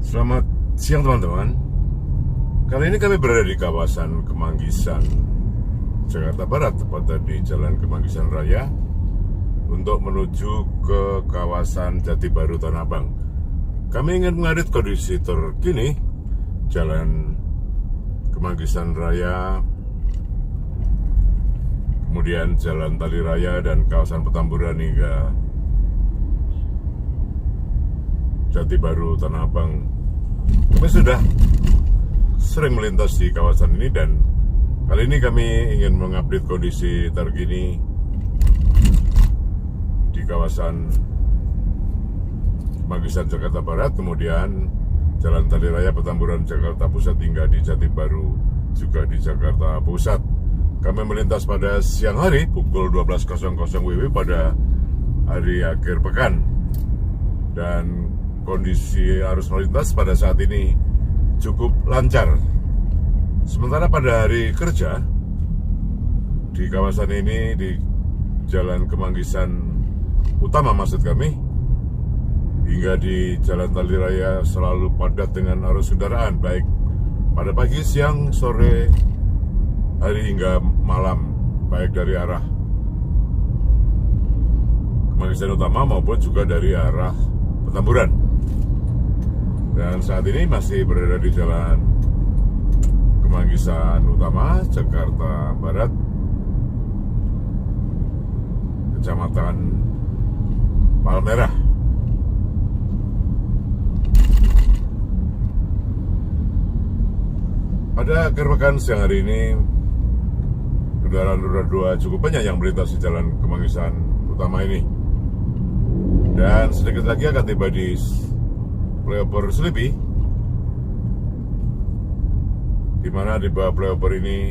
Selamat siang teman-teman. Kali ini kami berada di kawasan Kemanggisan, Jakarta Barat, tepatnya di Jalan Kemanggisan Raya, untuk menuju ke kawasan Jati Baru Tanah Abang. Kami ingin mengupdate kondisi terkini Jalan Kemanggisan Raya, kemudian Jalan Tali Raya dan kawasan Petamburan hingga Jati Baru Tanah Abang. Kami sudah sering melintas di kawasan ini dan kali ini kami ingin mengupdate kondisi terkini di kawasan Kemanggisan Jakarta Barat, kemudian Jalan Tali Raya Petamburan Jakarta Pusat hingga di Jati Baru juga di Jakarta Pusat. Kami melintas pada siang hari pukul 12.00 WIB pada hari akhir pekan, dan kondisi arus lalu lintas pada saat ini cukup lancar. Sementara pada hari kerja di kawasan ini, di Jalan Kemanggisan Utama maksud kami, hingga di Jalan Tali Raya selalu padat dengan arus kendaraan, baik pada pagi, siang, sore, hari hingga malam, baik dari arah Kemanggisan Utama maupun juga dari arah Petamburan. Dan saat ini masih berada di Jalan Kemanggisan Utama, Jakarta Barat, Kecamatan Palmerah. Pada akhir pekan siang hari ini, kendaraan roda 2 cukup banyak yang melintas di Jalan Kemanggisan Utama ini. Dan sedikit lagi akan tiba di flyover Selipi, di mana di bawah flyover ini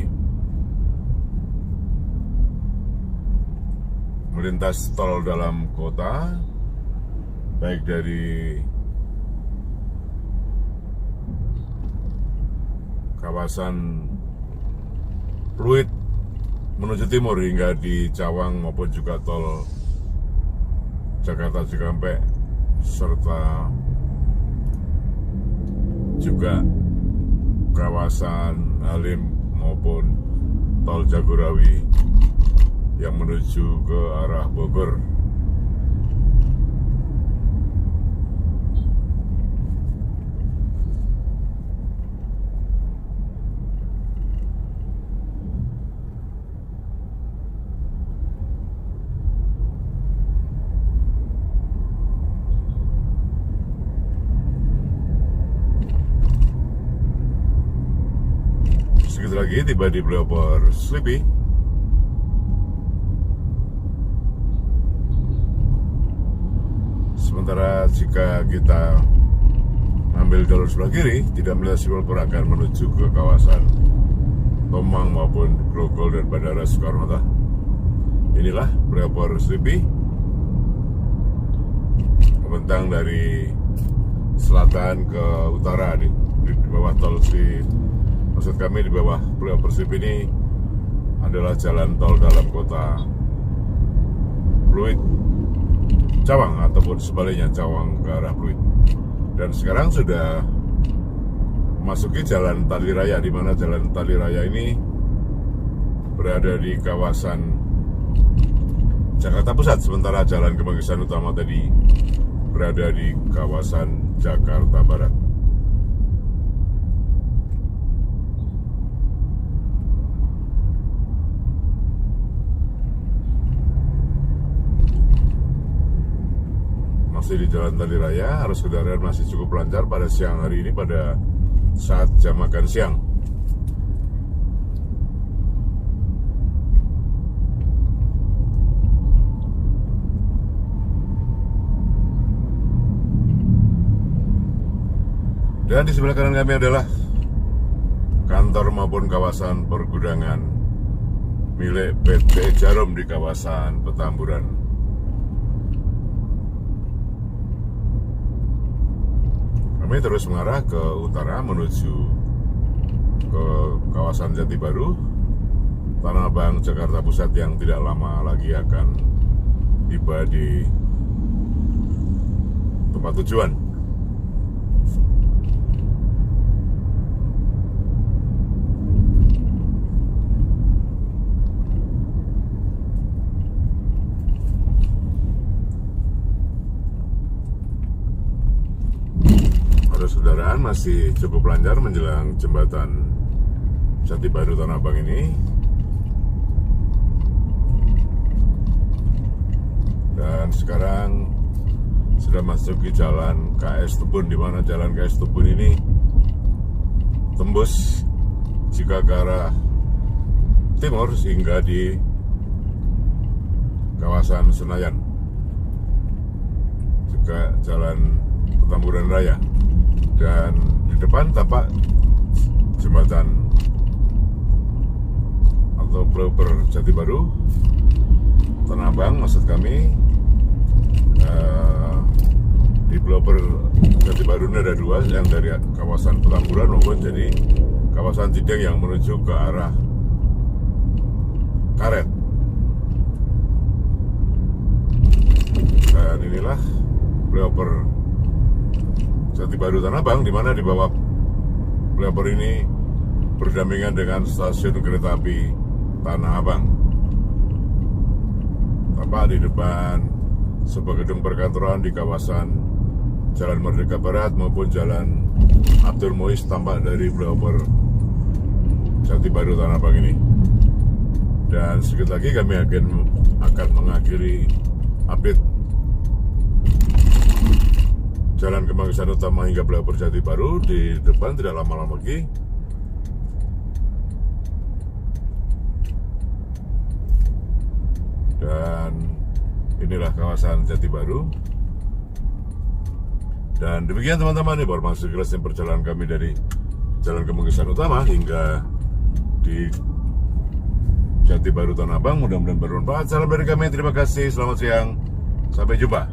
melintas tol dalam kota, baik dari kawasan Pluit menuju timur hingga di Cawang, maupun juga tol Jakarta Cikampek, serta juga kawasan Halim maupun tol Jagorawi yang menuju ke arah Bogor. Sedikit lagi tiba di flyover Selipi. Sementara jika kita ambil jalur sebelah kiri, tidak melintasi flyover, akan menuju ke kawasan Tomang maupun Grogol dan Bandara Soekarno-Hatta. Inilah flyover Selipi, membentang dari selatan ke utara di bawah tol maksud kami di bawah flyover Selipi ini adalah jalan tol dalam kota Pluit Cawang, ataupun sebaliknya Cawang ke arah Pluit. Dan sekarang sudah memasuki Jalan Tali Raya, di mana Jalan Tali Raya ini berada di kawasan Jakarta Pusat, sementara Jalan Kemanggisan Utama tadi berada di kawasan Jakarta Barat. Masih di Jalan Tali Raya, arus kendaraan masih cukup lancar pada siang hari ini, pada saat jam makan siang. Dan di sebelah kanan kami adalah kantor maupun kawasan pergudangan milik PT Jarum di kawasan Petamburan. Kami terus mengarah ke utara menuju ke kawasan Jati Baru Tanah Abang, Jakarta Pusat, yang tidak lama lagi akan tiba di tempat tujuan. arus kendaraan masih cukup lancar menjelang jembatan Jati Baru Tanah Abang ini. Dan sekarang sudah masuk ke jalan KS Tubun, di mana jalan KS Tubun ini tembus jika ke arah timur hingga di kawasan Senayan, juga jalan Petamburan Raya, dan di depan tampak jembatan atau flyover Jati Baru Tanah Abang maksud kami. Di flyover Jati Baru ini ada dua, yang dari kawasan Petamburan maupun jadi kawasan Cideng yang menuju ke arah Karet. Dan inilah flyover Jati Baru Tanah Abang, di mana di bawah flyover ini berdampingan dengan stasiun kereta api Tanah Abang. Tampak di depan sebuah gedung perkantoran di kawasan Jalan Merdeka Barat maupun Jalan Abdul Muiz tampak dari flyover Jati Baru Tanah Abang ini. Dan sedikit lagi kami akan mengakhiri update Jalan Kemanggisan Utama hingga flyover Jati Baru. Di depan tidak lama-lama lagi dan inilah kawasan Jati Baru. Dan demikian teman-teman, ini informasi jelas yang perjalanan kami dari Jalan Kemanggisan Utama hingga di Jati Baru Tanah Abang. Mudah-mudahan bermanfaat. Salam dari kami, terima kasih, selamat siang, sampai jumpa.